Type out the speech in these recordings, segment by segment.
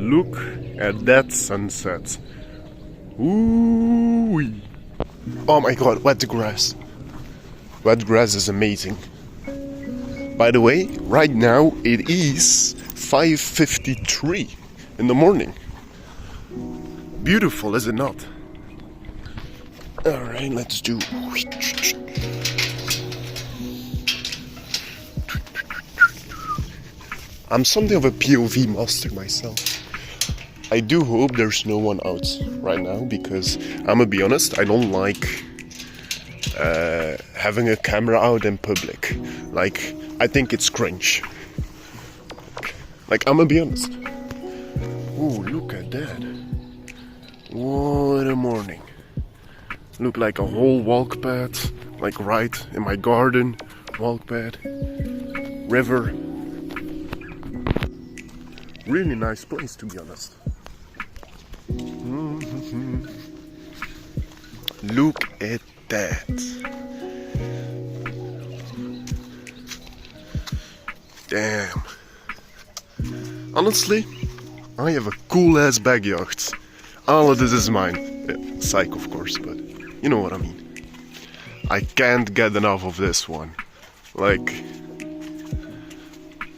Look at that sunset. Ooh. Oh my god, wet grass. Wet grass is amazing. By the way, right now it is 5:53 in the morning. Beautiful, is it not? Alright, let's do. I'm something of a POV master myself. I do hope there's no one out right now because I'm gonna be honest, I don't like having a camera out in public. Like, I think it's cringe. Like, I'm gonna be honest. Ooh, look at that. What a morning. Look like a whole walk path, like right in my garden, walk path, river. Really nice place, to be honest. Look at that. Damn. Honestly, I have a cool ass backyard. All of this is mine. Yeah, psych, of course, but you know what I mean. I can't get enough of this one. Like,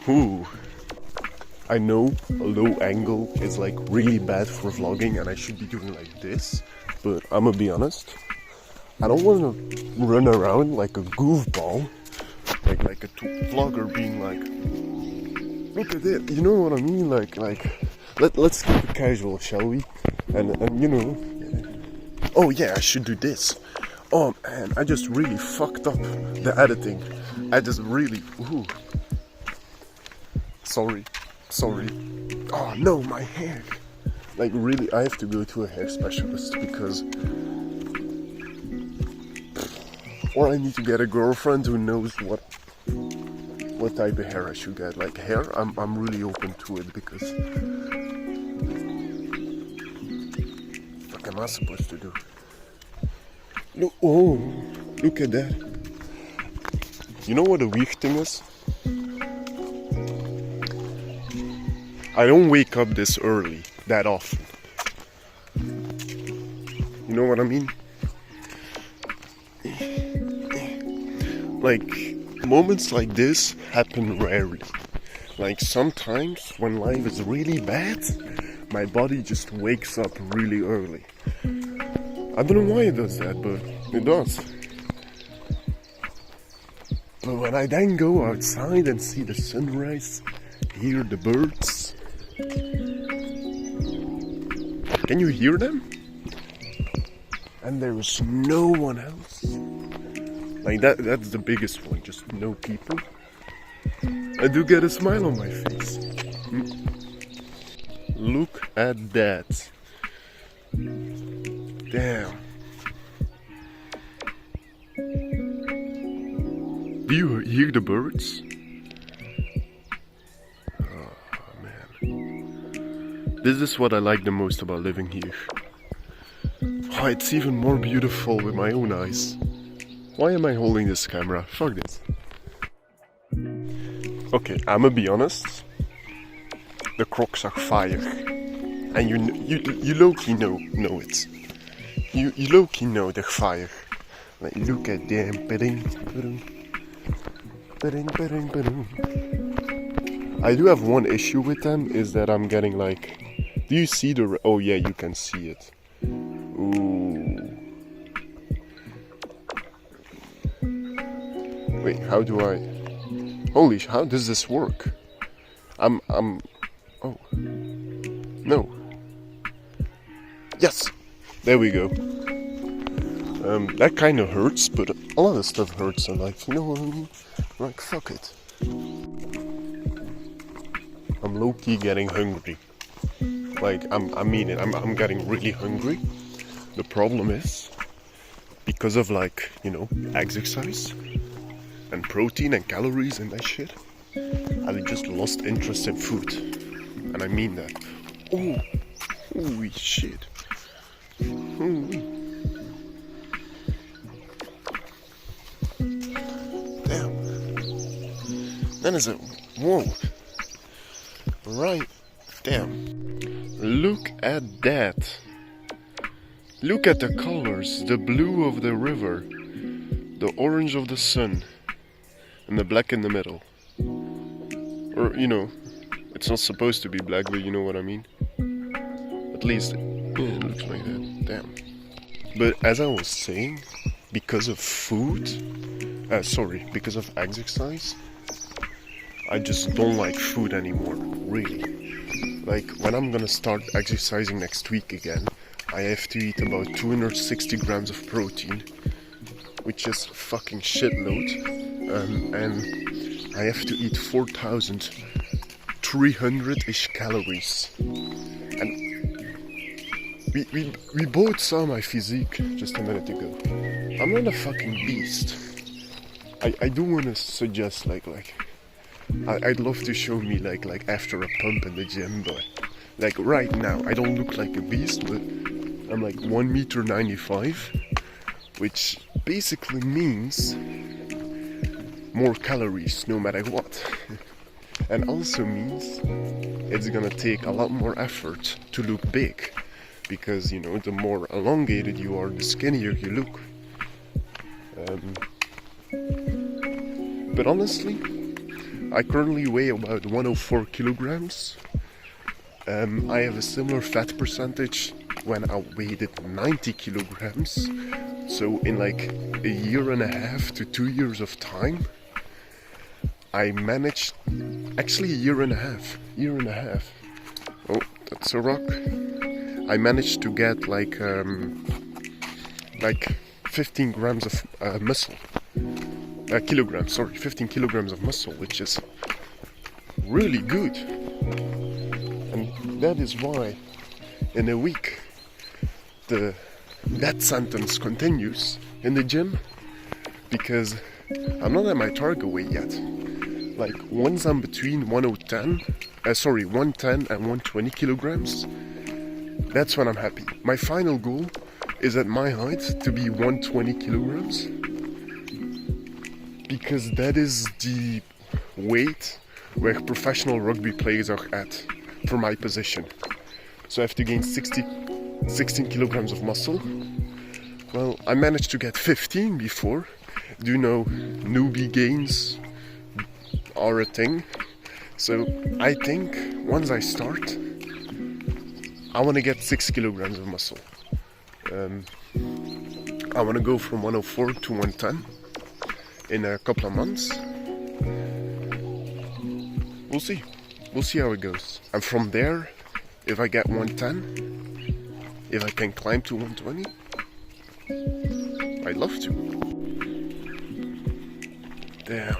ooh. I know a low angle is like really bad for vlogging and I should be doing like this, but I'm gonna be honest, I don't want to run around like a goofball, like a vlogger being like, look at it, you know what I mean? Like let's keep it casual, shall we? And you know, oh yeah, I should do this. Oh man, I just really fucked up the editing. I just really, ooh. Sorry. Oh no, my hair. Like really, I have to go to a hair specialist because, or I need to get a girlfriend who knows what type of hair I should get. Like hair, I'm really open to it because, what am I supposed to do? Look, oh, look at that. You know what the weird thing is? I don't wake up this early that often. You know what I mean? Like, moments like this happen rarely. Like, sometimes when life is really bad, my body just wakes up really early. I don't know why it does that, but it does. But when I then go outside and see the sunrise, hear the birds, can you hear them? And there is no one else. Like that's the biggest one, just no people. I do get a smile on my face. Look at that. Damn. Do you hear the birds? This is what I like the most about living here. Oh, it's even more beautiful with my own eyes. Why am I holding this camera? Fuck this. Okay, I'ma be honest. The crocs are fire. And you low-key know it. You low-key know they're fire. Like, look at them. I do have one issue with them, is that I'm getting like, do you see the, oh yeah, you can see it. Ooh. Wait, how do I, holy, how does this work? Oh, no. Yes, there we go. That kind of hurts, but a lot of stuff hurts in life, you know what I mean? Like, fuck it. I'm low-key getting hungry. Like, I mean it, I'm getting really hungry. The problem is, because of like, you know, exercise and protein and calories and that shit, I just lost interest in food. And I mean that. Oh, holy shit. Holy. Damn. That is a, whoa. Right. Damn. Look at that. Look at the colors. The blue of the river, the orange of the sun, and the black in the middle. Or, you know, it's not supposed to be black, but you know what I mean. At least, yeah, it looks like that. Damn. But as I was saying, because of because of exercise, I just don't like food anymore, really. Like, when I'm gonna start exercising next week again, I have to eat about 260 grams of protein, which is fucking shitload, and I have to eat 4,300-ish calories. And we both saw my physique just a minute ago. I'm not a fucking beast. I do want to suggest I'd love to show me like after a pump in the gym, but like right now I don't look like a beast, but I'm like 1.95 meters, which basically means more calories no matter what. And also means it's gonna take a lot more effort to look big, because you know, the more elongated you are, the skinnier you look. But honestly, I currently weigh about 104 kilograms. I have a similar fat percentage when I weighed 90 kilograms. So in like a year and a half to 2 years of time, I managed, actually a year and a half. Oh, that's a rock. I managed to get like 15 grams of muscle. 15 kilograms of muscle, which is really good. And that is why in a week that sentence continues in the gym, because I'm not at my target weight yet. Like once I'm between 110 and 120 kilograms, that's when I'm happy. My final goal is at my height to be 120 kilograms, because that is the weight where professional rugby players are at for my position. So I have to gain 16 kilograms of muscle. Well, I managed to get 15 before. Do you know newbie gains are a thing? So I think once I start, I want to get 6 kilograms of muscle. I want to go from 104 to 110 in a couple of months. We'll see how it goes. And from there, if I get 110, if I can climb to 120, I'd love to. Damn.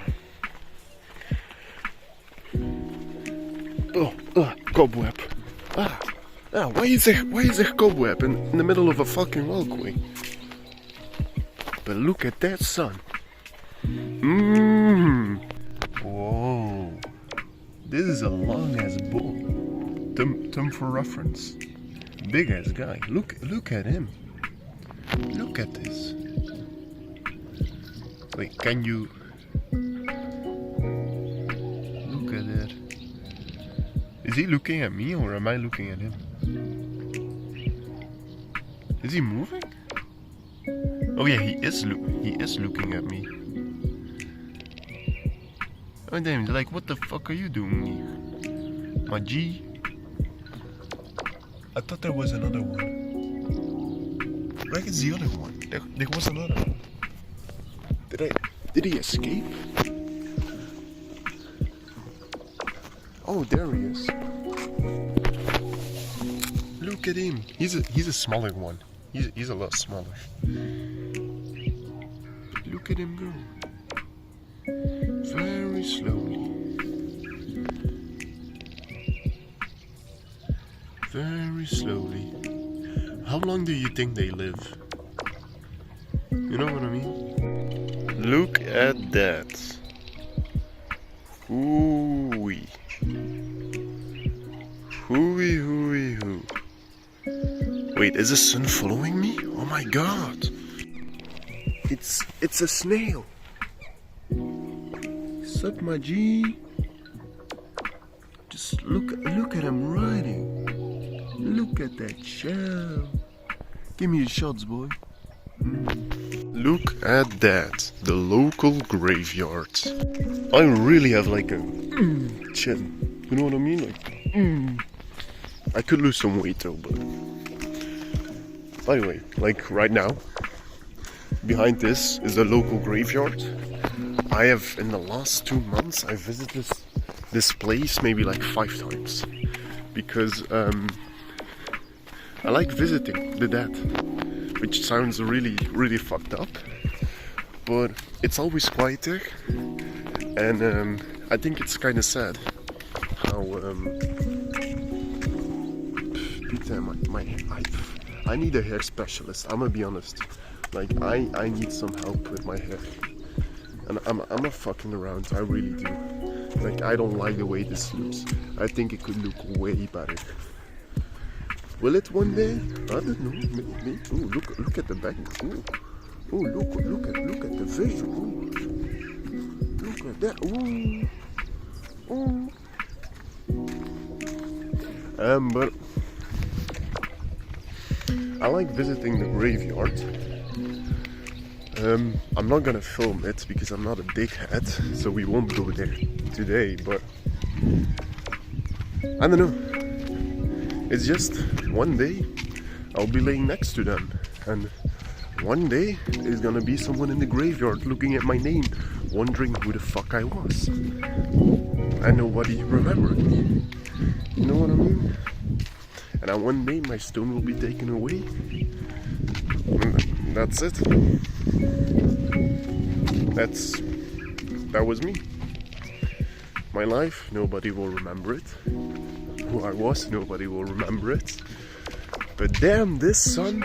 Cobweb. Why is there cobweb in the middle of a fucking walkway? But look at that sun. Whoa. This is a long ass bull. Thumb for reference. Big ass guy. Look at him. Look at this. Wait, can you look at it? Is he looking at me or am I looking at him? Is he moving? Oh yeah, he is looking at me. Oh damn, like what the fuck are you doing here? My G? I thought there was another one. Where is the other one? There was another one. Did he escape? Oh, there he is. Look at him. He's a smaller one. He's a lot smaller. Look at him go. Very slowly. Very slowly. How long do you think they live? You know what I mean? Look at that. Hooey. Hooey, hooey, hoo. Wait, is the sun following me? Oh my god. It's a snail. Sup, my G? Just look at him riding. Look at that shell. Give me your shots, boy. Look at that. The local graveyard. I really have like a chin. You know what I mean? Like, I could lose some weight though, but anyway, like right now, behind this is the local graveyard. I have, in the last 2 months, I visited this place maybe like 5 times. Because I like visiting the dead. Which sounds really, really fucked up. But it's always quiet there. And I think it's kind of sad how... Peter, I need a hair specialist, I'm gonna be honest. Like, I need some help with my hair. And I'm not fucking around, I really do. Like, I don't like the way this looks. I think it could look way better. Will it one day? I don't know, maybe. Ooh, look at the back. Ooh, look at the visual. Ooh. Look at that. Ooh. But I like visiting the graveyard. I'm not gonna film it because I'm not a dickhead, so we won't go there today, but I don't know. It's just one day I'll be laying next to them, and one day there's gonna be someone in the graveyard looking at my name, wondering who the fuck I was. And nobody remembered me. You know what I mean? And then one day my stone will be taken away. And that's it. That was me. My life, nobody will remember it. Who I was, nobody will remember it. But damn, this sun.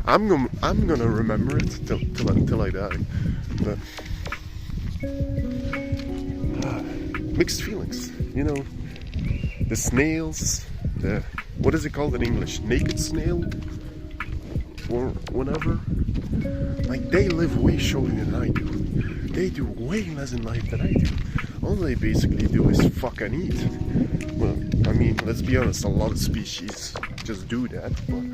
I'm gonna remember it till I die. But mixed feelings, you know. The snails, the, what is it called in English? Naked snail? Or whatever. Like, they live way shorter than I do. They do way less in life than I do. All they basically do is fuck and eat. Well, I mean, let's be honest, a lot of species just do that, but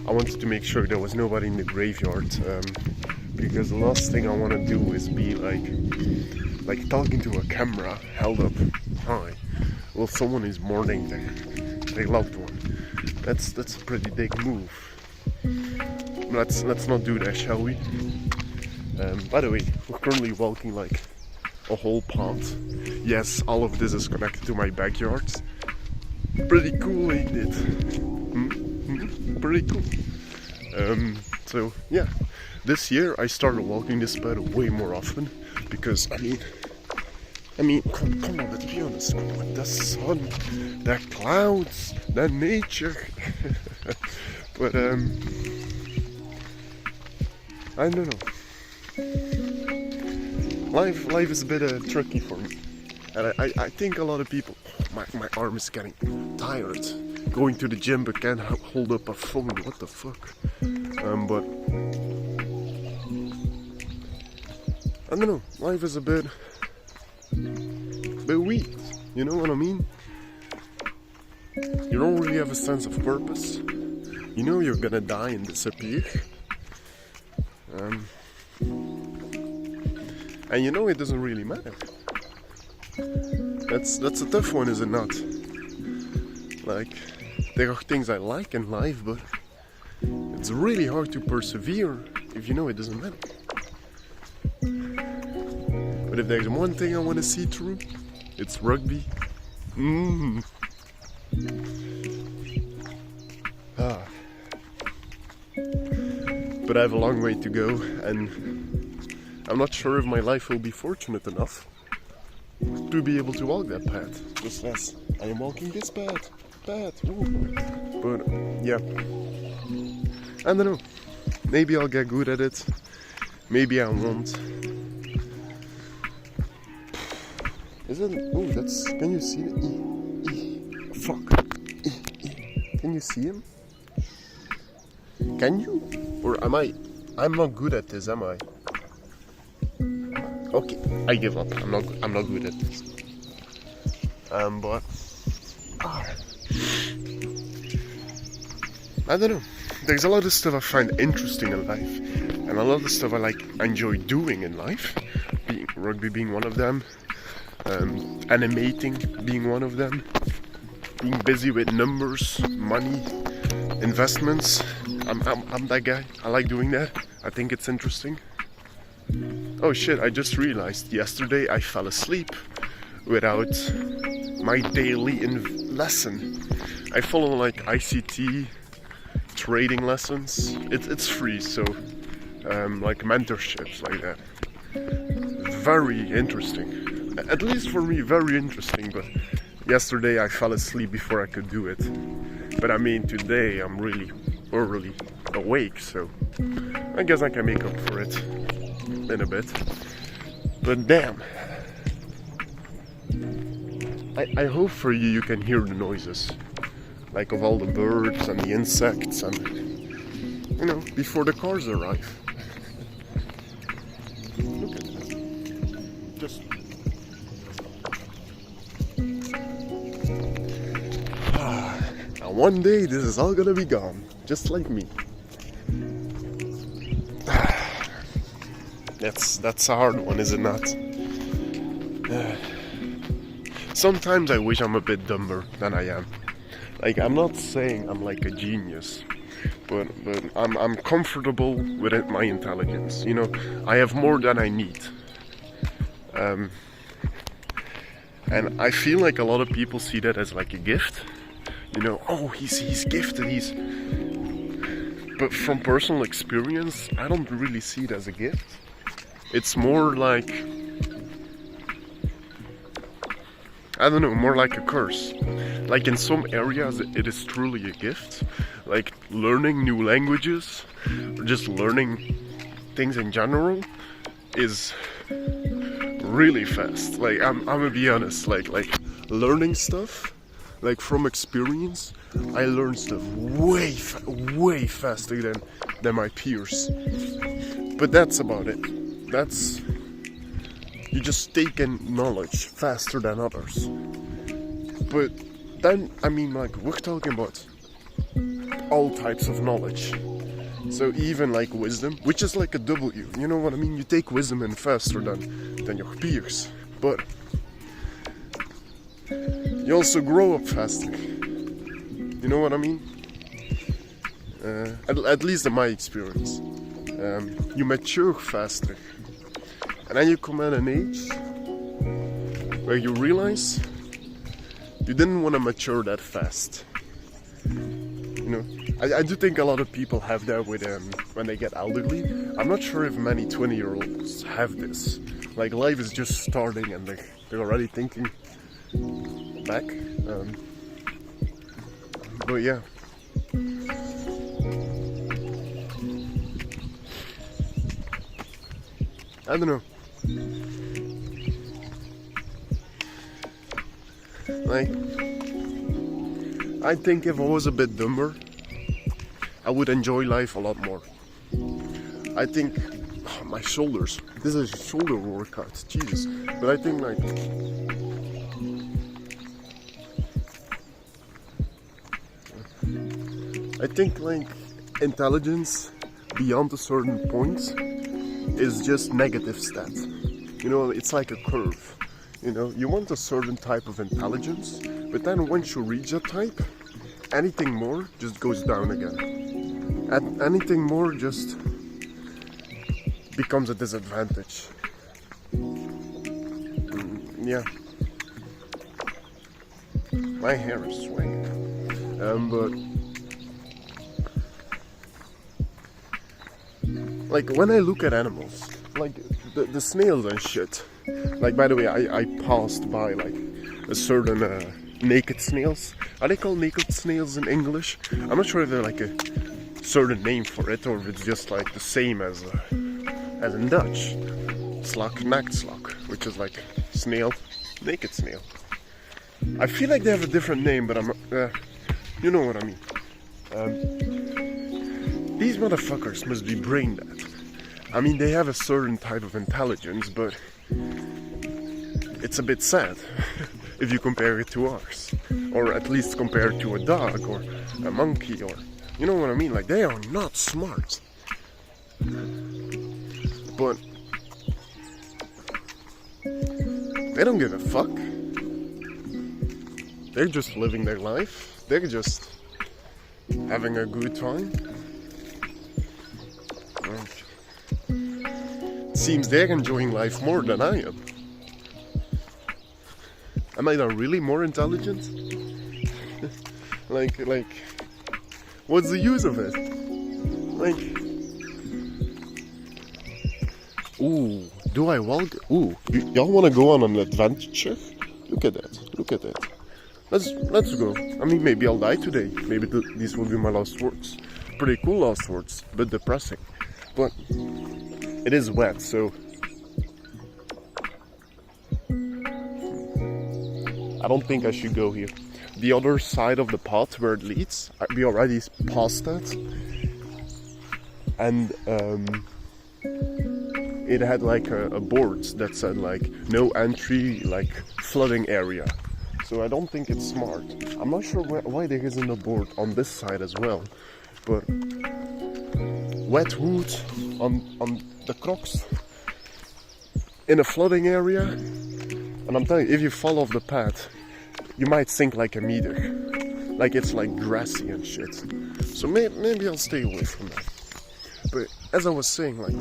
I wanted to make sure there was nobody in the graveyard, because the last thing I want to do is be like talking to a camera held up high while someone is mourning their loved one. That's a pretty big move. Let's not do that, shall we? By the way, we're currently walking like a whole pond. Yes, all of this is connected to my backyard. Pretty cool, ain't it? Pretty cool. So yeah, this year I started walking this path way more often because I mean, come on, let's be honest. Come on, the sun, the clouds, the nature. But I don't know. Life is a bit tricky for me, and I think a lot of people. My arm is getting tired. Going to the gym but can't hold up a phone. What the fuck? But I don't know. Life is a bit weird. You know what I mean? You don't really have a sense of purpose. You know you're gonna die and disappear. And you know it doesn't really matter. That's a tough one, is it not? Like, there are things I like in life, but it's really hard to persevere if you know it doesn't matter. But if there's one thing I want to see through, it's rugby. But I have a long way to go, and I'm not sure if my life will be fortunate enough to be able to walk that path, just as I am walking this path. Ooh. But yeah, I don't know. Maybe I'll get good at it. Maybe I won't. Oh, that's. Can you see it? Fuck. Can you see him? Can you? Or am I I'm not good at this, am I? Okay, I give up. I'm not good at this. But I don't know. There's a lot of stuff I find interesting in life, and a lot of stuff I enjoy doing in life. Rugby being one of them, animating being one of them, being busy with numbers, money, investments. I'm that guy. I like doing that. I think it's interesting. Oh shit, I just realized yesterday I fell asleep without my daily lesson. I follow like ICT trading lessons. It's free, so like mentorships like that. Very interesting. At least for me, very interesting. But yesterday I fell asleep before I could do it. But I mean, today I'm really early awake, so I guess I can make up for it in a bit. But damn, I hope for you can hear the noises, like of all the birds and the insects, and you know, before the cars arrive. Look at that. Just and one day this is all gonna be gone, just like me. That's a hard one, is it not? Sometimes I wish I'm a bit dumber than I am. Like, I'm not saying I'm like a genius, but I'm comfortable with my intelligence. You know, I have more than I need. And I feel like a lot of people see that as like a gift. You know, oh, he's gifted, But from personal experience, I don't really see it as a gift. It's more like, I don't know, more like a curse. Like in some areas it is truly a gift. Like learning new languages, or just learning things in general is really fast. Like I'm gonna be honest, like learning stuff, like from experience, I learn stuff way faster than my peers. But that's about it. That's, you just take in knowledge faster than others. But then, I mean, like, we're talking about all types of knowledge. So even like wisdom, which is like a W, you know what I mean? You take wisdom in faster than your peers. But you also grow up faster. You know what I mean? At least in my experience. You mature faster. And then you come at an age where you realize you didn't want to mature that fast. You know, I do think a lot of people have that with when they get elderly. I'm not sure if many 20-year-olds have this. Like, life is just starting and they're already thinking back. But yeah. I don't know. Like, I think if I was a bit dumber, I would enjoy life a lot more. I think my shoulders. This is a shoulder workout, Jesus. But I think like intelligence beyond a certain point is just negative stat. You know, it's like a curve. You know, you want a certain type of intelligence, but then once you reach that type, anything more just goes down again. And anything more just becomes a disadvantage. Yeah. My hair is swaying. But like when I look at animals, like the snails and shit. Like, by the way, I passed by like a certain naked snails. Are they called naked snails in English? I'm not sure if they're like a certain name for it or if it's just like the same as in Dutch. Slak, naaktslak, which is like snail, naked snail. I feel like they have a different name, but I'm you know what I mean. these motherfuckers must be brain dead. I mean, they have a certain type of intelligence, but it's a bit sad if you compare it to ours, or at least compare it to a dog or a monkey, or you know what I mean. Like, they are not smart, but they don't give a fuck. They're just living their life. They're just having a good time. It seems they're enjoying life more than I am. Am I not really more intelligent? like, what's the use of it? Like, ooh, do I walk? Ooh, y'all want to go on an adventure? Look at that! Look at that! Let's go. I mean, maybe I'll die today. Maybe these will be my last words. Pretty cool last words, but depressing. But it is wet, so I don't think I should go here. The other side of the path where it leads, we already passed that, and it had like a board that said like no entry, like flooding area. So I don't think it's smart. I'm not sure why there isn't a board on this side as well, but wet wood on the crocs in a flooding area, and I'm telling you, if you fall off the path, you might sink like a meter. Like, it's like grassy and shit. So maybe I'll stay away from that. But as I was saying, like,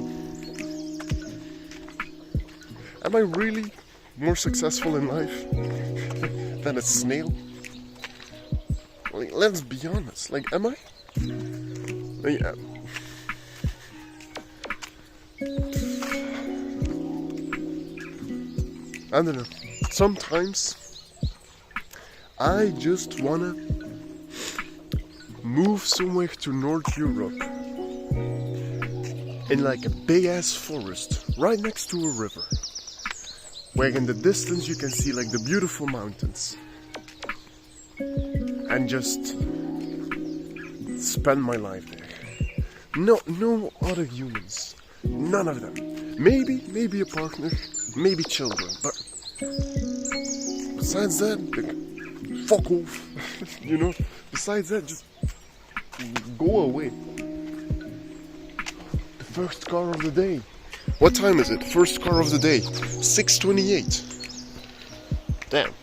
am I really more successful in life than a snail? Like, let's be honest. Like, am I? Like, I don't know. Sometimes I just wanna move somewhere to North Europe in like a big ass forest right next to a river, where in the distance you can see like the beautiful mountains, and just spend my life there. No other humans, none of them. Maybe a partner, maybe children, but besides that, fuck off. You know, besides that, just go away. The first car of the day. What time is it? First car of the day. 6:28. Damn.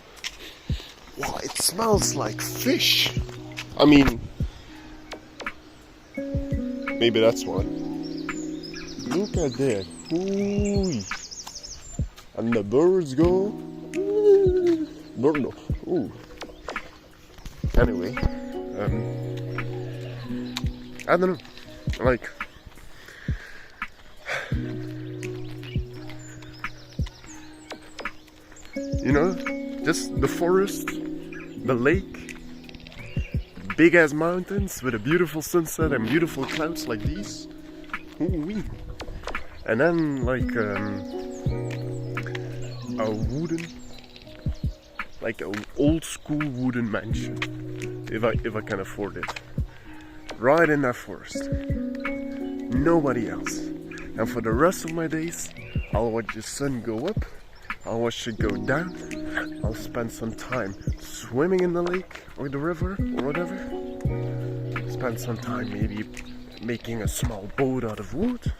Wow, it smells like fish. I mean, maybe that's why. Look at that. Ooh. And the birds go. Birdo. Ooh. Anyway, I don't know, like, you know, just the forest, the lake, big ass mountains with a beautiful sunset and beautiful clouds like these. Ooh-wee. And then like a wooden, like an old school wooden mansion, if I can afford it, right in that forest. Nobody else. And for the rest of my days, I'll watch the sun go up, I'll watch it go down, I'll spend some time swimming in the lake or the river or whatever. Spend some time maybe making a small boat out of wood,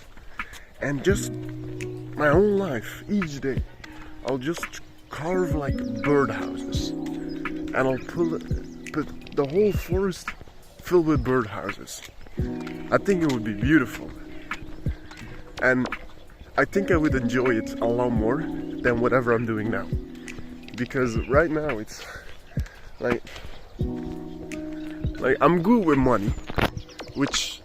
and just my whole life, each day, I'll just carve like birdhouses, and I'll put the whole forest filled with birdhouses. I think it would be beautiful, and I think I would enjoy it a lot more than whatever I'm doing now, because right now it's like I'm good with money, which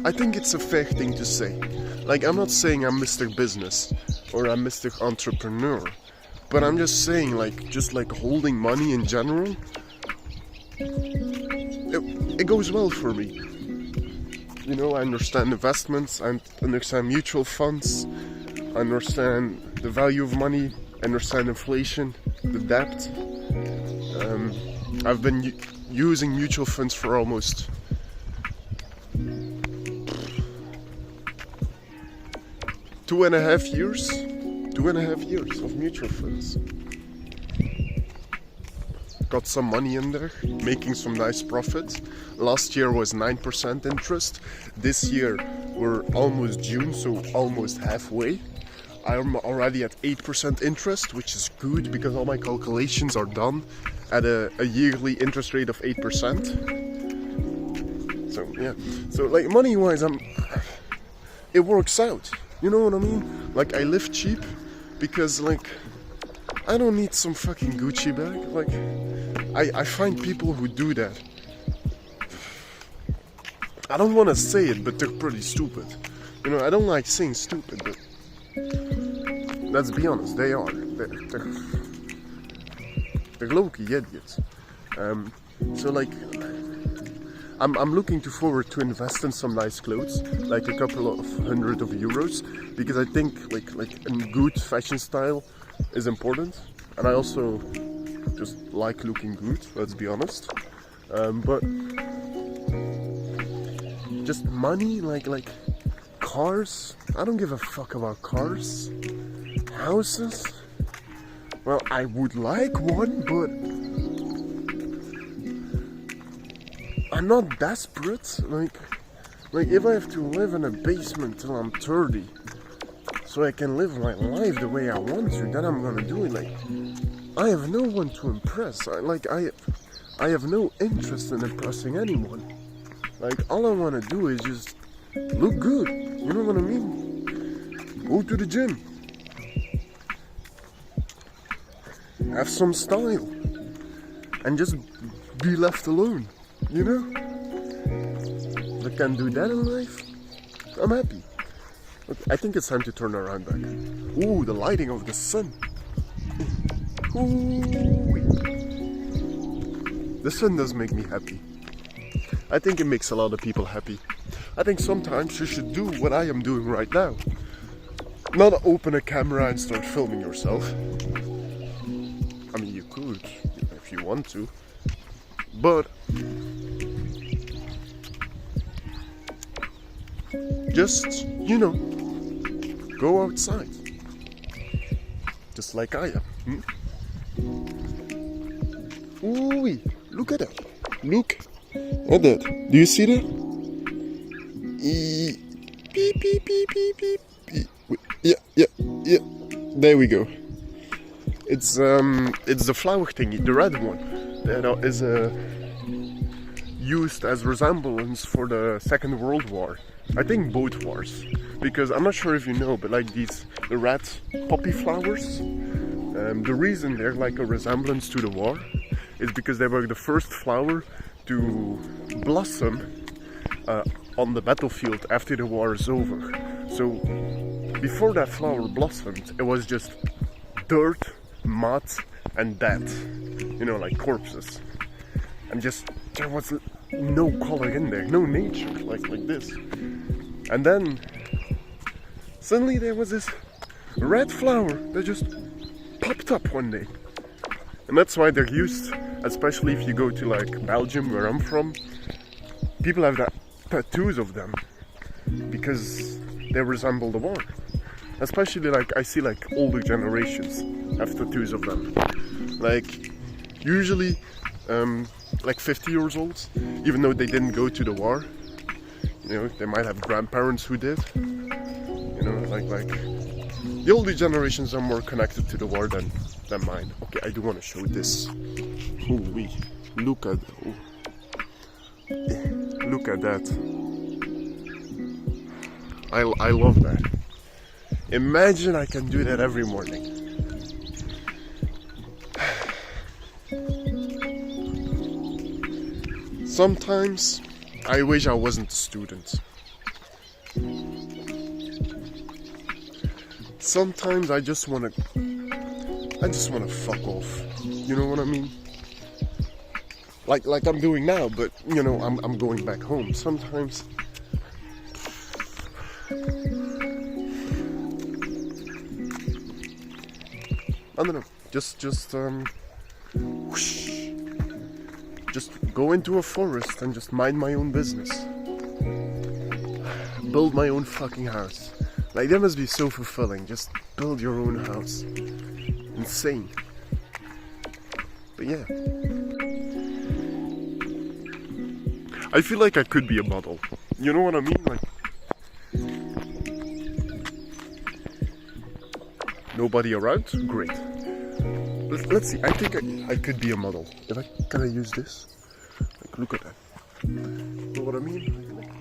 I think it's a fair thing to say. Like, I'm not saying I'm Mr. Business or I'm Mr. Entrepreneur, but I'm just saying, like, just like holding money in general, it goes well for me. You know, I understand investments, I understand mutual funds, I understand the value of money, I understand inflation, the debt. I've been using mutual funds for almost 2.5 years. 2.5 years of mutual funds. Got some money in there, making some nice profits. Last year was 9% interest. This year we're almost June, so almost halfway. I'm already at 8% interest, which is good because all my calculations are done at a yearly interest rate of 8%. So yeah, so like money-wise, it works out. You know what I mean? Like I live cheap because like I don't need some fucking Gucci bag. Like I find people who do that. I don't want to say it, but they're pretty stupid. You know, I don't like saying stupid, but let's be honest, they are. They're low-key idiots. So like, I'm looking forward to invest in some nice clothes, like a couple of hundred of euros, because I think like a good fashion style is important, and I also just like looking good. Let's be honest. But just money, like cars. I don't give a fuck about cars. Houses. Well, I would like one, but I'm not desperate. Like if I have to live in a basement till I'm 30, so I can live my life the way I want to, then I'm gonna do it. Like, I have no one to impress. I have no interest in impressing anyone. Like, all I want to do is just look good. You know what I mean? Go to the gym. Have some style. And just be left alone. You know? If I can do that in life, I'm happy. Okay, I think it's time to turn around back. Ooh, the lighting of the sun. Ooh. The sun does make me happy. I think it makes a lot of people happy. I think sometimes you should do what I am doing right now. Not open a camera and start filming yourself. I mean, you could, if you want to. But just, you know, go outside. Just like I am. Ooh, look at that. Look at that. Do you see that? Beep, beep, beep, beep, beep, beep. Yeah. There we go. It's the flower thingy, the red one, that is used as resemblance for the Second World War. I think both wars, because I'm not sure if you know, but like the red poppy flowers, the reason they're like a resemblance to the war is because they were the first flower to blossom on the battlefield after the war is over. So before that flower blossomed, it was just dirt, mud, and dead, you know, like corpses, and just there was no color in there, no nature, like this. And then suddenly there was this red flower that just popped up one day, and that's why they're used, especially if you go to like Belgium, where I'm from. People have that tattoos of them because they resemble the war. Especially like I see like older generations have tattoos of them. Like usually like 50 years old, even though they didn't go to the war. You know, they might have grandparents who did. You know, like the older generations are more connected to the war than mine. Okay, I do want to show this. Holy, look at that. I love that. Imagine I can do that every morning. Sometimes I wish I wasn't a student. Sometimes I just wanna fuck off. You know what I mean? Like I'm doing now, but you know, I'm going back home. Sometimes I don't know, just whoosh, just go into a forest and just mind my own business. Build my own fucking house. Like, that must be so fulfilling. Just build your own house. Insane. But yeah. I feel like I could be a model. You know what I mean? Like, nobody around? Great. Let's see. I think I could be a model. Can I use this? Like, look at that. You know what I mean? Like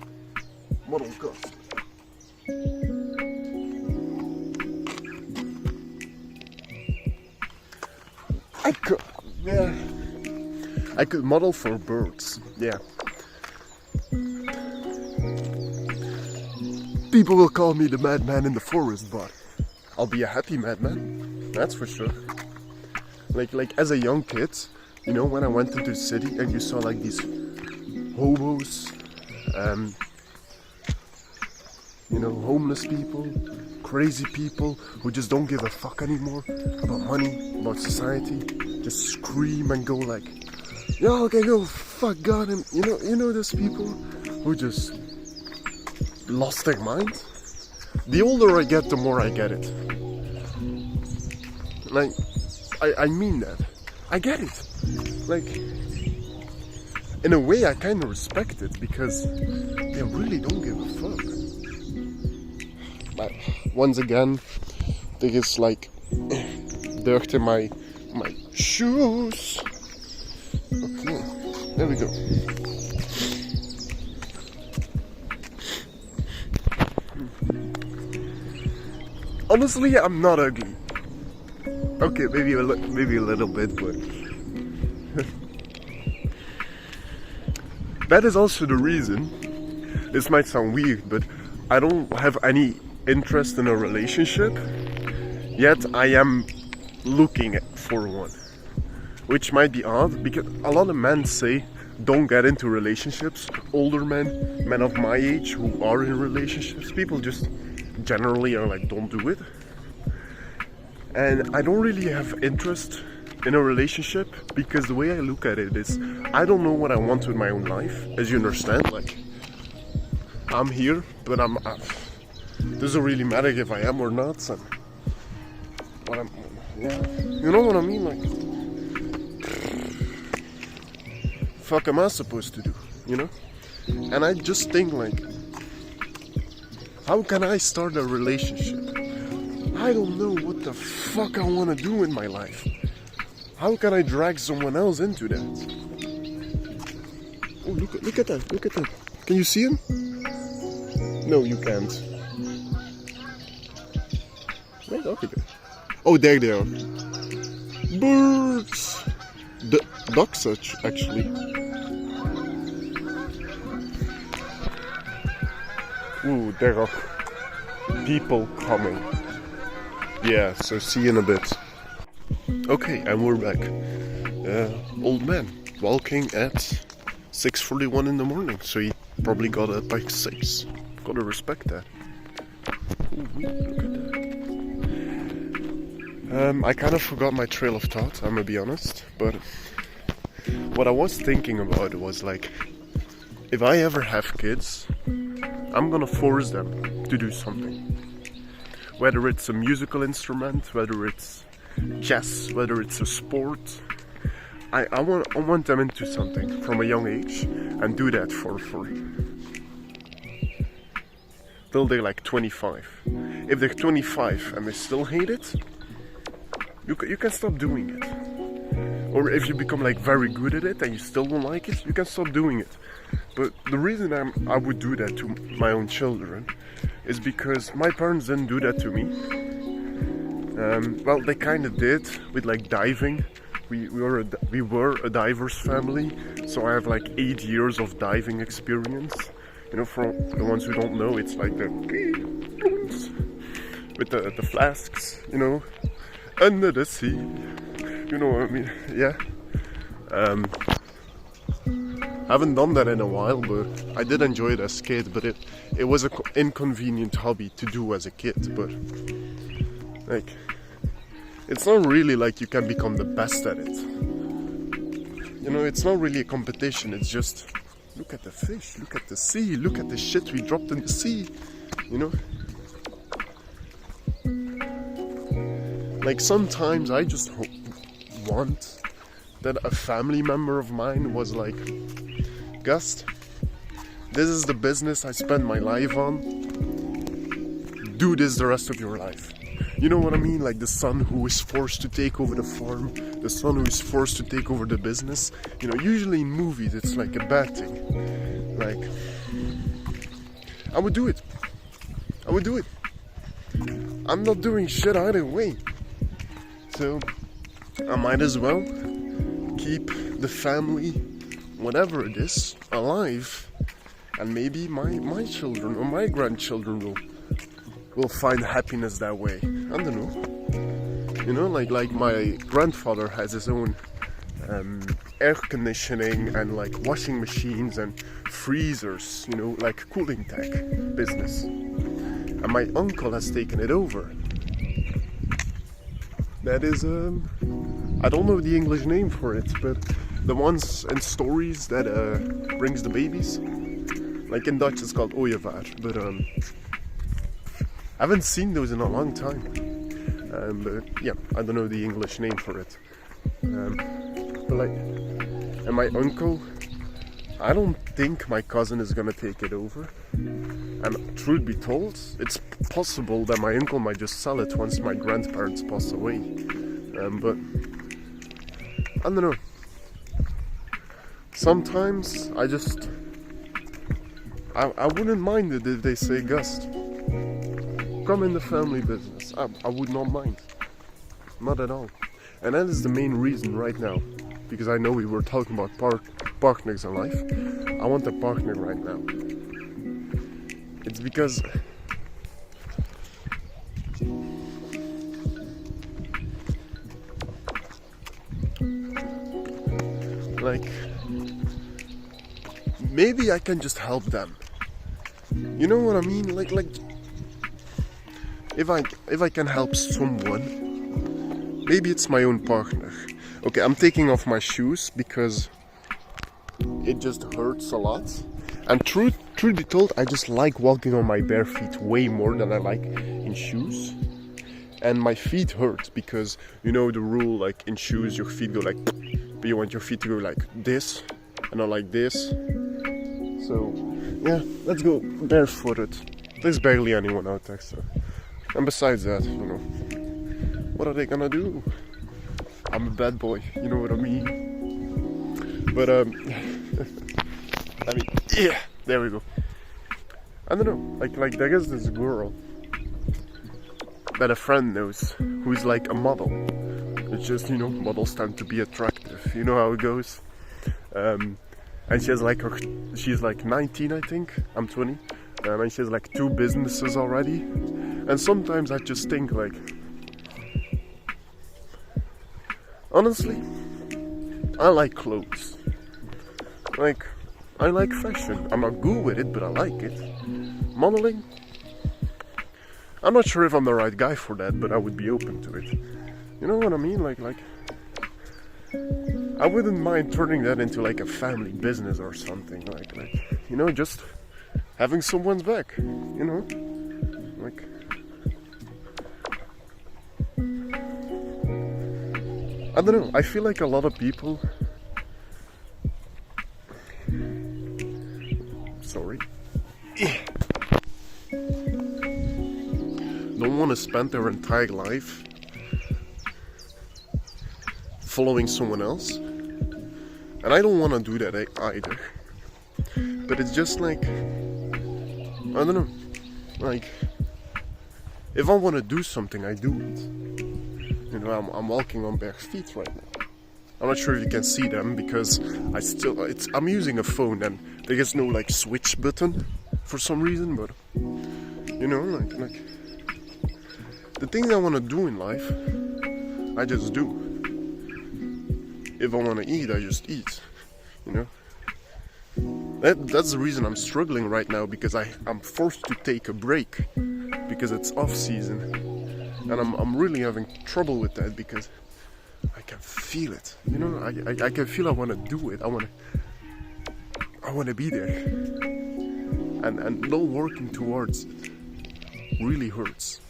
model cost. I could model for birds. Yeah. People will call me the madman in the forest, but I'll be a happy madman. That's for sure. Like as a young kid, you know, when I went into the city and you saw like these hobos, you know, homeless people, crazy people who just don't give a fuck anymore about money, about society, just scream and go like, yo, okay, go fuck God, and you know those people who just lost their mind. The older I get, the more I get it. Like, I mean that. I get it. Like, in a way, I kind of respect it because they really don't give a fuck. But once again, there is like dirt in my shoes. Okay, there we go. Honestly, I'm not ugly. Okay, maybe a little bit, but that is also the reason. This might sound weird, but I don't have any interest in a relationship. Yet I am looking for one, which might be odd because a lot of men say don't get into relationships. Older men of my age who are in relationships, people just generally are like, don't do it. And I don't really have interest in a relationship because the way I look at it is I don't know what I want with my own life, as you understand. Like, I'm here, but doesn't really matter if I am or not. And yeah, you know what I mean? Like, fuck am I supposed to do? You know? And I just think like, how can I start a relationship? I don't know what the fuck I want to do in my life. How can I drag someone else into that? Oh, look at that! Look at that! Can you see him? No, you can't. Right up again. Oh, there they are. Birds. The ducks, actually. Ooh, there are people coming. Yeah, so see you in a bit. Okay, and we're back. Old man walking at 6:41 in the morning, so he probably got up by 6. Gotta respect that. Ooh, look at that. I kind of forgot my trail of thought, I'm gonna be honest, but what I was thinking about was like, if I ever have kids, I'm gonna force them to do something. Whether it's a musical instrument, whether it's chess, whether it's a sport, I want them into something from a young age and do that for till they're like 25. If they're 25 and they still hate it, you can stop doing it. Or if you become like very good at it and you still don't like it, you can stop doing it. But the reason I would do that to my own children is because my parents didn't do that to me. Well, they kind of did with like diving. We were a diver's family, so I have like 8 years of diving experience. You know, for the ones who don't know, it's like the with the flasks, you know, under the sea. You know what I mean? Yeah. I haven't done that in a while, but I did enjoy it as a kid. But it was an inconvenient hobby to do as a kid. But like, it's not really like you can become the best at it. You know, it's not really a competition. It's just look at the fish, look at the sea, look at the shit we dropped in the sea. You know, Like sometimes I just want that a family member of mine was like, Gus, this is the business I spend my life on. Do this the rest of your life. You know what I mean? Like the son who is forced to take over the farm, the son who is forced to take over the business. You know, usually in movies it's like a bad thing. Like, I would do it. I would do it. I'm not doing shit either way. So, I might as well keep the family, whatever it is, alive. And maybe my children or my grandchildren will find happiness that way. I don't know. You know, like my grandfather has his own air conditioning and like washing machines and freezers, you know, like cooling tech business. And my uncle has taken it over. That is, I don't know the English name for it, but the ones in stories that brings the babies. Like in Dutch it's called ooievaar, but I haven't seen those in a long time. But yeah, I don't know the English name for it. But like, and my uncle, I don't think my cousin is gonna take it over. And truth be told, it's possible that my uncle might just sell it once my grandparents pass away. But I don't know. Sometimes I wouldn't mind it if they say, Gus, come in the family business. I would not mind. Not at all. And that is the main reason right now. Because I know we were talking about partners in life. I want a partner right now. It's because like maybe I can just help them. You know what I mean? Like if I can help someone, maybe it's my own partner. Okay, I'm taking off my shoes because it just hurts a lot. And truth be told, I just like walking on my bare feet way more than I like in shoes. And my feet hurt because, you know the rule, like in shoes your feet go like, but you want your feet to go like this and not like this. So yeah, let's go barefooted. There's barely anyone out there, so. And besides that, you know, what are they gonna do? I'm a bad boy, you know what I mean? But I mean, yeah, there we go. I don't know, like there is this girl that a friend knows who's like a model. It's just, you know, models tend to be attractive. You know how it goes. And she has like she's like 19, I think. I'm 20. And she has like 2 businesses already. And sometimes I just think like, honestly, I like clothes. Like, I like fashion. I'm not good with it, but I like it. Modeling, I'm not sure if I'm the right guy for that, but I would be open to it. You know what I mean? Like I wouldn't mind turning that into like a family business or something. Like you know, just having someone's back. You know, like. I don't know. I feel like a lot of people. Sorry. Don't want to spend their entire life following someone else, and I don't want to do that either. But it's just like, I don't know, like if I want to do something, I do it. You know, I'm walking on bare feet right now. I'm not sure if you can see them because I'm using a phone and there is no like switch button for some reason, but you know, like the things I want to do in life, I just do. If I want to eat, I just eat. You know, that's the reason I'm struggling right now, because I'm forced to take a break because it's off season, and I'm really having trouble with that because I can feel it. You know, I can feel I want to do it. I want to be there, and not working towards it really hurts.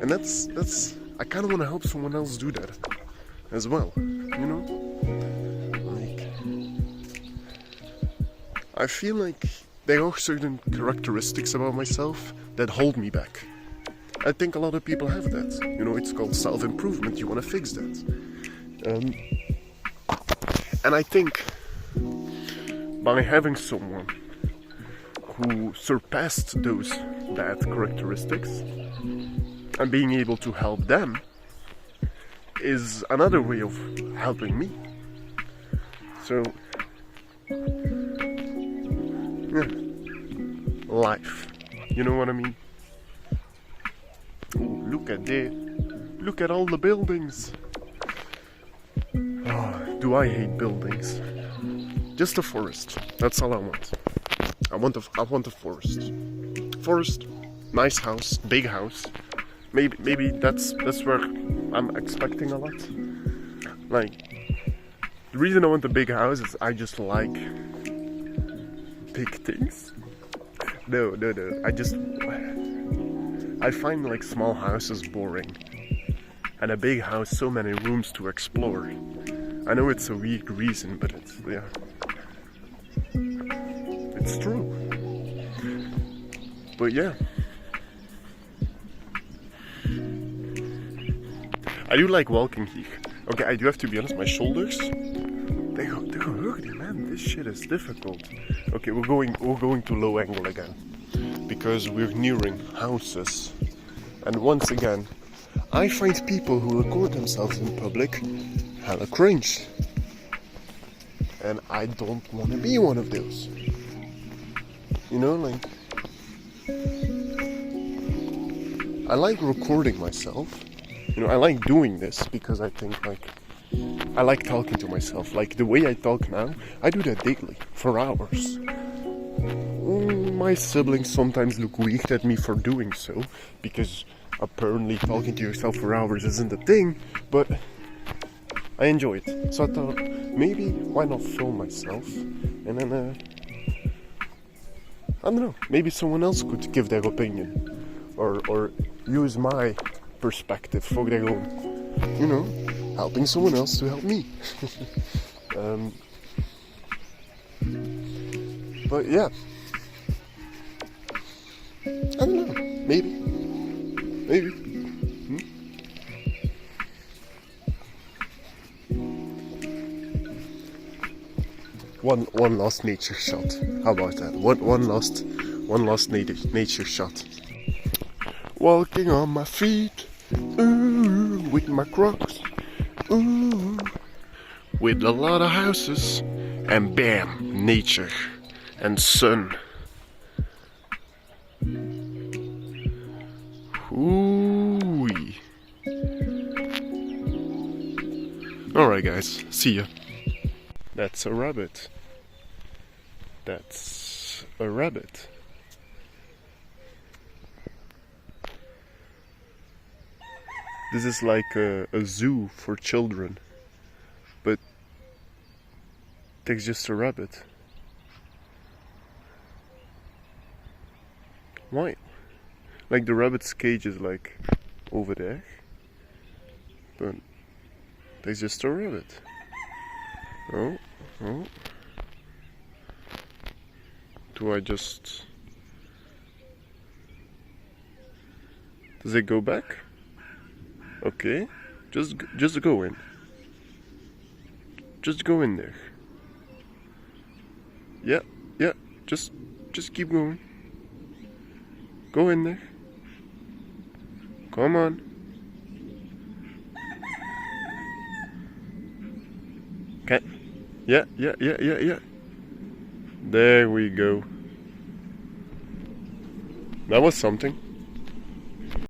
And that's I kind of want to help someone else do that as well, you know? Like, I feel like there are certain characteristics about myself that hold me back. I think a lot of people have that. You know, it's called self-improvement. You want to fix that. And I think by having someone who surpassed those bad characteristics and being able to help them is another way of helping me. So, yeah, life. You know what I mean? Oh, look at that. Look at all the buildings. Oh, do I hate buildings? Just a forest. That's all I want. I want a forest. Forest, nice house, big house. Maybe that's where I'm expecting a lot. Like, the reason I want a big house is I just like big things. No. I find like small houses boring, and a big house so many rooms to explore. I know it's a weird reason, but it's true. But yeah, I do like walking here. Okay, I do have to be honest, my shoulders, they're hurting, man. This shit is difficult. Okay, we're going to low angle again, because we're nearing houses. And once again, I find people who record themselves in public hella cringe. And I don't want to be one of those. You know, like, I like recording myself. You know, I like doing this because I think, like, I like talking to myself. Like, the way I talk now, I do that daily, for hours. My siblings sometimes look weird at me for doing so, because apparently talking to yourself for hours isn't a thing, but I enjoy it. So I thought, maybe, why not film myself? And then, I don't know, maybe someone else could give their opinion. Or use my perspective for their own. You know, helping someone else to help me. But yeah. I don't know, maybe. One last nature shot. How about that? One last nature shot. Walking on my feet, ooh, with my Crocs, ooh, with a lot of houses, and bam, nature and sun. Ooh-wee. Alright guys, see ya. That's a rabbit. That's a rabbit. This is like a zoo for children, but there's just a rabbit. Why? Like the rabbit's cage is like over there, but there's just a rabbit. Oh. Do I just... Does it go back? Okay, just go in. Just go in there. Yeah, just keep going. Go in there. Come on. Okay. Yeah. There we go. That was something.